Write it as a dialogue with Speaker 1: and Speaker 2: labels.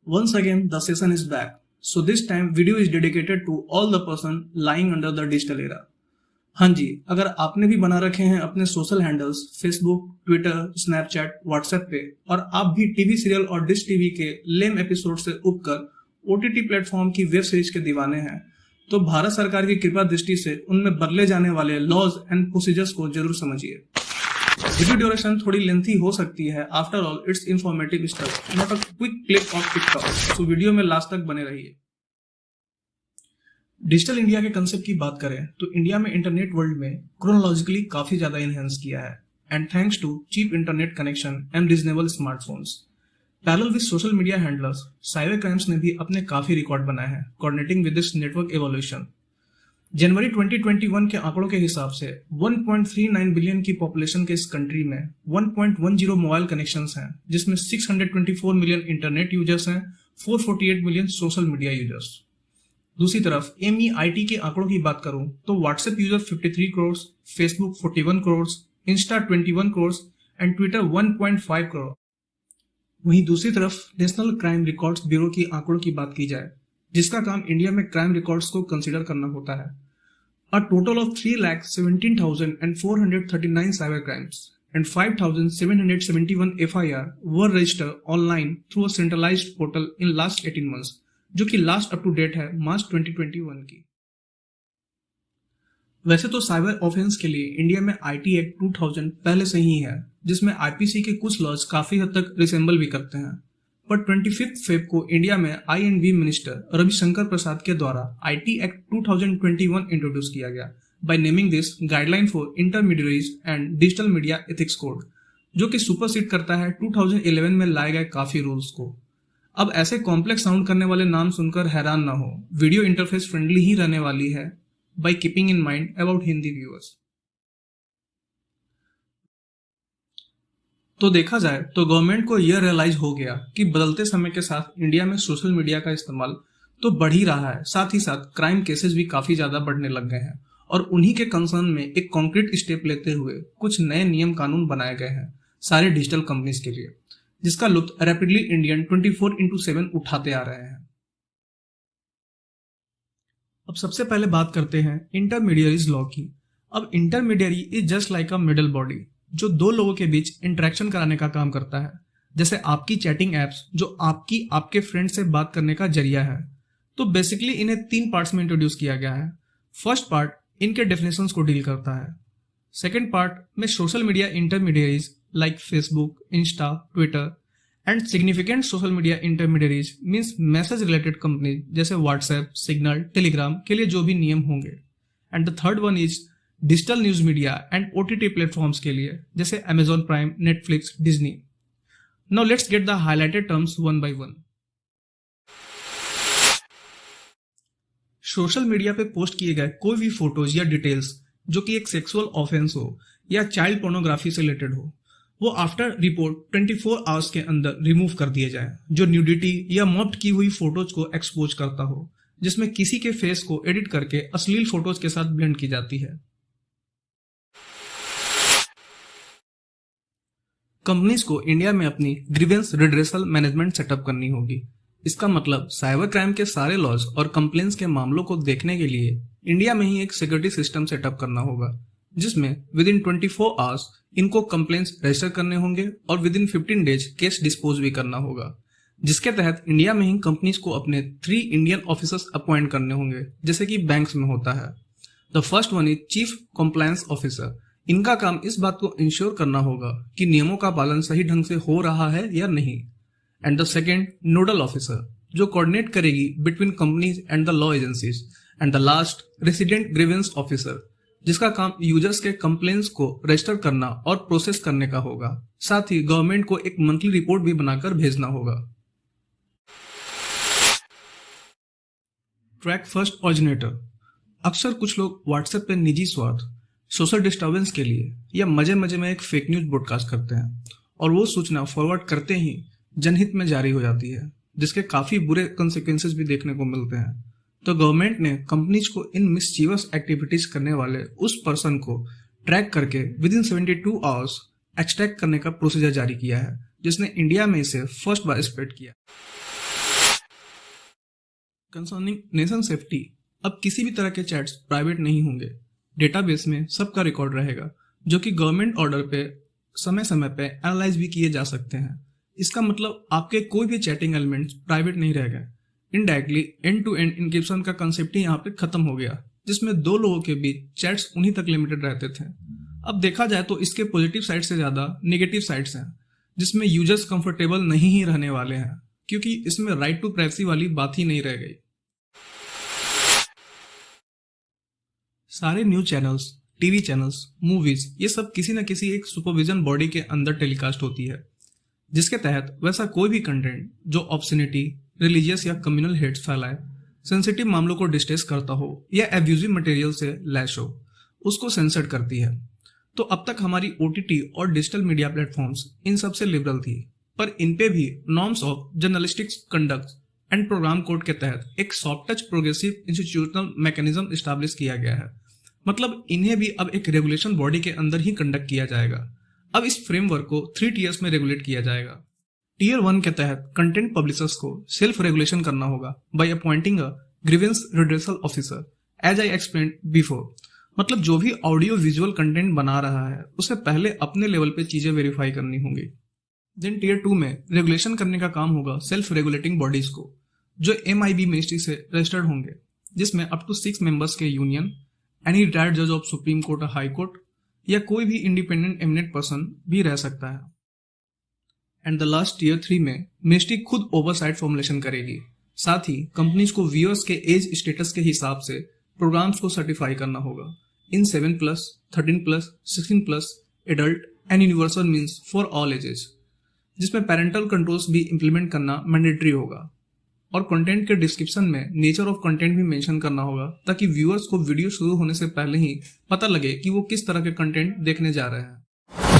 Speaker 1: Once again, the session is back. So this time video is dedicated to all the person lying under the digital era. हाँ जी, अगर आपने भी बना रखे हैं अपने social handles Facebook, Twitter, Snapchat, WhatsApp पे और आप भी टीवी सीरियल और डिश टीवी के लेम एपिसोड से उबकर ओटीटी प्लेटफॉर्म की वेब सीरीज के दीवाने हैं, तो भारत सरकार की कृपा दृष्टि से उनमें बदले जाने वाले लॉज एंड प्रोसीजर्स को जरूर समझिए। वीडियो ड्यूरेशन थोड़ी लेंथी हो सकती है, after all it's informative stuff, not a quick click of TikTok, so video में लास्ट तक बने रहिए। डिजिटल इंडिया के कंसेप्ट की बात करें तो इंडिया में इंटरनेट वर्ल्ड में क्रोनोलॉजिकली काफी ज्यादा इनहेंस किया है, and thanks to cheap internet connection and reasonable smartphones. Parallel with social media handlers, cyber crimes ने भी अपने काफी रिकॉर्ड बनाए हैं coordinating with this network evolution. जनवरी 2021 के आंकड़ों के हिसाब से 1.39 बिलियन की पॉपुलेशन के इस कंट्री में 1.10 मोबाइल कनेक्शंस हैं, जिसमें 624 मिलियन इंटरनेट यूजर्स हैं, 448 मिलियन सोशल मीडिया यूजर्स। दूसरी तरफ MEIT के आंकड़ों की बात करूं तो WhatsApp user 53 crore, Facebook 41 crore, Insta 21 crore and Twitter 1.5 crore. वहीं दूसरी तरफ नेशनल क्राइम रिकॉर्ड्स ब्यूरो की आंकड़ों की बात की जाए, जिसका काम इंडिया में क्राइम रिकॉर्ड्स को कंसीडर करना होता है। A total of 3,17,439 cyber crimes and 5,771 FIR were registered online through a centralized portal in last 18 months, जो कि लास्ट अप टू डेट है मार्च 2021 की। वैसे तो साइबर ऑफेंस के लिए इंडिया में IT एक्ट 2000 पहले से ही है, जिसमें IPC के कुछ लॉज काफी हद तक रिसेंबल भी करते हैं, पर 25 फेब को इंडिया में INV मिनिस्टर रविशंकर प्रसाद के द्वारा IT एक्ट 2021 इंट्रोड्यूस किया गया by naming this guideline for intermediaries and digital media ethics code, जो कि सुपरसीड करता है 2011 में लाए गए काफी रूल्स को। अब ऐसे कॉम्प्लेक्स साउंड करने वाले नाम सुनकर हैरान ना हो, वीडियो इंटरफेस फ्रेंडली ही रहने वाली है by keeping in mind about Hindi viewers. तो देखा जाए तो गवर्नमेंट को यह रियलाइज हो गया कि बदलते समय के साथ इंडिया में सोशल मीडिया का इस्तेमाल तो बढ़ ही रहा है, साथ ही साथ क्राइम केसेस भी काफी ज्यादा बढ़ने लग गए हैं, और उन्हीं के कंसर्न में एक कॉन्क्रीट स्टेप लेते हुए कुछ नए नियम कानून बनाए गए हैं सारे डिजिटल कंपनीज के लिए, जिसका लुत्फ रैपिडली इंडियन 24/7 उठाते आ रहे हैं। अब सबसे पहले बात करते हैं इंटरमीडियरीज लॉ की। अब intermediary is just like a middle body, जो दो लोगों के बीच इंटरेक्शन कराने का काम करता है, जैसे आपकी चैटिंग एप्स जो आपके फ्रेंड से बात करने का जरिया है। तो बेसिकली इन्हें 3 पार्ट्स में इंट्रोड्यूस किया गया है। फर्स्ट पार्ट इनके डेफिनेशंस को डील करता है। सेकेंड पार्ट में social media intermediaries like Facebook, Insta, Twitter and significant social media intermediaries means message related company जैसे व्हाट्सएप, सिग्नल, टेलीग्राम के लिए जो भी नियम होंगे। And the third one is digital news media and OTT platforms के लिए जैसे Amazon prime, Netflix, Disney. Now let's get the highlighted terms one by one. Social media पे पोस्ट किए गए कोई भी फोटोज या डिटेल्स जो कि एक सेक्सुअल ऑफेंस हो या चाइल्ड पोर्नोग्राफी से रिलेटेड हो, वो आफ्टर रिपोर्ट 24 आवर्स के अंदर रिमूव कर दिए जाए। जो न्यूडिटी या मॉफ्ट की हुई फोटोज को एक्सपोज करता हो, जिसमें किसी के फेस को एडिट करके अश्लील फोटोज के साथ ब्लेंड की जाती है। कंपनीज को इंडिया में अपनी ग्रीवेंस रिड्रेसल मैनेजमेंट सेटअप करनी होगी। इसका मतलब साइबर क्राइम के सारे लॉज और कंप्लेंट्स के मामलों को देखने के लिए इंडिया में ही एक सिक्योरिटी सिस्टम सेटअप करना होगा, जिसमें विद इन 24 आवर्स इनको कंप्लेंट्स रजिस्टर करने होंगे और with in 15 days case dispose भी करना होगा, जिसके तहत इंडिया में ही कंपनीज को अपने 3 इंडियन ऑफिसर्स अपॉइंट करने होंगे, जैसे कि बैंक्स में होता है। The first one is chief compliance officer. इनका काम इस बात को इंश्योर करना होगा कि नियमों का पालन सही ढंग से हो रहा है या नहीं। And the second nodal officer, जो कोऑर्डिनेट करेगी between companies and the law agencies. And the last resident grievance officer, जिसका काम यूजर्स के कंप्लेंट्स को रजिस्टर करना और प्रोसेस करने का होगा। साथ ही गवर्नमेंट को एक मंथली रिपोर्ट भी बनाकर भेजना होगा। Track first originator. अक्सर कुछ लोग व्हाट्सएप पे निजी स्वार्थ, सोशल डिस्टर्बेंस के लिए या मजे मजे में एक फेक न्यूज ब्रॉडकास्ट करते हैं, और वो सूचना फॉरवर्ड करते ही जनहित में जारी हो जाती है, जिसके काफी बुरे कंसिक्वेंसेस भी देखने को मिलते हैं। तो गवर्नमेंट ने कंपनीज को इन मिसचीवस एक्टिविटीज करने वाले उस पर्सन को ट्रैक करके विद इन 72 आवर्स एक्सट्रैक्ट करने का प्रोसीजर जारी किया है, जिसने इंडिया में इसे फर्स्ट बार स्प्रेड किया। कंसर्निंग नेशन सेफ्टी, अब किसी भी तरह के चैट्स प्राइवेट नहीं होंगे। डेटाबेस में सबका रिकॉर्ड रहेगा, जो कि गवर्नमेंट ऑर्डर पे समय समय पे एनालाइज भी किए जा सकते हैं। इसका मतलब आपके कोई भी चैटिंग एलिमेंट्स प्राइवेट नहीं रह गए। Indirectly end to end encryption का कंसेप्ट ही यहाँ पे खत्म हो गया, जिसमें दो लोगों के बीच चैट्स उन्हीं तक लिमिटेड रहते थे। अब देखा जाए तो इसके पॉजिटिव साइड से ज्यादा नेगेटिव साइड्स हैं, जिसमें यूजर्स कंफर्टेबल नहीं ही रहने वाले हैं, क्योंकि इसमें राइट टू प्राइवेसी वाली बात ही नहीं रह गई। सारे news channels, TV channels, movies, ये सब किसी न किसी एक सुपरविजन बॉडी के अंदर टेलीकास्ट होती है, जिसके तहत वैसा कोई भी कंटेंट जो ऑब्सनिटी, रिलीजियस या कम्युनल हेट्स फैलाए, सेंसिटिव मामलों को डिस्ट्रेस करता हो या एब्यूजिव मटेरियल से लैश हो, उसको सेंसर करती है। तो अब तक हमारी ओटीटी और डिजिटल मीडिया प्लेटफॉर्म्स इन सबसे लिबरल थी, पर इन पे भी norms of journalistics conduct and program code के तहत एक soft touch progressive institutional mechanism establish किया गया है। मतलब इन्हें भी अब एक रेगुलेशन बॉडी के अंदर ही कंडक्ट किया जाएगा। अब इस फ्रेमवर्क को 3 टीयर्स में रेगुलेट किया जाएगा। टीयर 1 के तहत कंटेंट पब्लिशर्स को सेल्फ रेगुलेशन करना होगा by appointing a grievance redressal officer, as I explained before. मतलब जो भी ऑडियो विजुअल कंटेंट बना रहा है उसे पहले अपने लेवल पे चीजें वेरीफाई करनी होंगी। देन टीयर 2 में रेगुलेशन करने का काम होगा सेल्फ रेगुलेटिंग बॉडीज को, जो MIB मिनिस्ट्री से रजिस्टर्ड होंगे, जिसमें अप टू 6 मेंबर्स के यूनियन, एनी रिटायर्ड जज ऑफ सुप्रीम कोर्ट और हाई कोर्ट, या कोई भी इंडिपेंडेंट एमिनेंट पर्सन भी रह सकता है। एंड द लास्ट टीयर 3 में मिनिस्ट्री खुद ओवरसाइट फॉर्मुलेशन करेगी। साथ ही कंपनीज को व्यूअर्स के एज स्टेटस के हिसाब से प्रोग्राम्स को सर्टिफाई करना होगा इन 7+, 13+, 16+, adult and universal means for all ages, जिसमें पेरेंटल कंट्रोल्स भी इंप्लीमेंट करना मैंडेटरी होगा। और कंटेंट के डिस्क्रिप्शन में नेचर ऑफ कंटेंट भी मेंशन करना होगा, ताकि व्यूअर्स को वीडियो शुरू होने से पहले ही पता लगे कि वो किस तरह के कंटेंट देखने जा रहे हैं।